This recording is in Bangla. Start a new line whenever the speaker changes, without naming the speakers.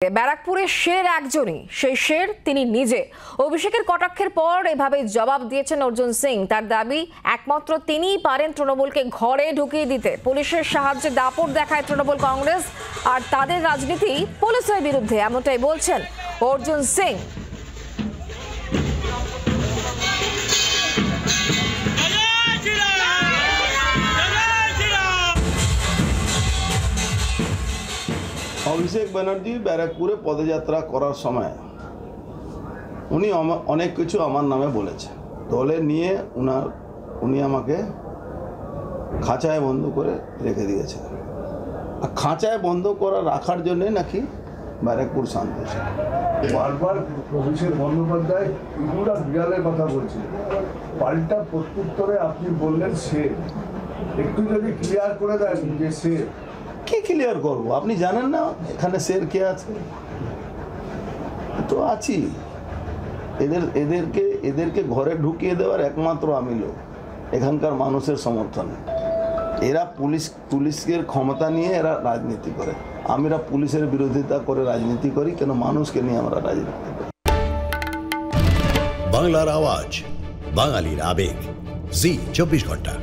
ব্যারাকপুরের শের একজনই, সেই শের তিনি নিজে। অভিষেকের কটাক্ষের পর এভাবে জবাব দিয়েছেন অর্জুন সিং। তার দাবি একমাত্র তিনিই পারেন তৃণমূলকে ঘরে ঢুকিয়ে দিতে। পুলিশের সাহায্যে দাপট দেখায় তৃণমূল কংগ্রেস, আর তাদের রাজনীতি পুলিশের বিরুদ্ধে, এমনটাই বলছেন অর্জুন সিং।
অভিষেক ব্যানার্জি ব্যারাকপুরে পদযাত্রা করার সময় উনি অনেক কিছু আমার নামে বলেছে। দলে নিয়ে উনি আমাকে খাঁচায় বন্ধ করে রেখে দিয়েছে। আর খাঁচায় বন্ধ করা রাখার জন্যে নাকি ব্যারাকপুর শান্ত ছিল।
বারবার অভিষেক বন্দ্যোপাধ্যায় ইঁদুর আর বিড়ালের কথা বলছেন, পাল্টা প্রত্যুত্তরে আপনি বললেন শের। একটু যদি ক্লিয়ার করে দেন যে শের
কি ক্লিয়ার করবো? আপনি জানেন না এখানে শের কে আছে? তো আছি। এদেরকে ঘরে ঢুকিয়ে দেওয়ার একমাত্র আমি লোক, এখানকার মানুষের সমর্থনে। এরা পুলিশের ক্ষমতা নিয়ে এরা রাজনীতি করে। আমরা পুলিশের বিরোধিতা করে রাজনীতি করি কেন? মানুষকে নিয়ে আমরা রাজনীতি করি।
বাংলার আওয়াজ, বাঙালির আবেগ, জি 24 ঘন্টা।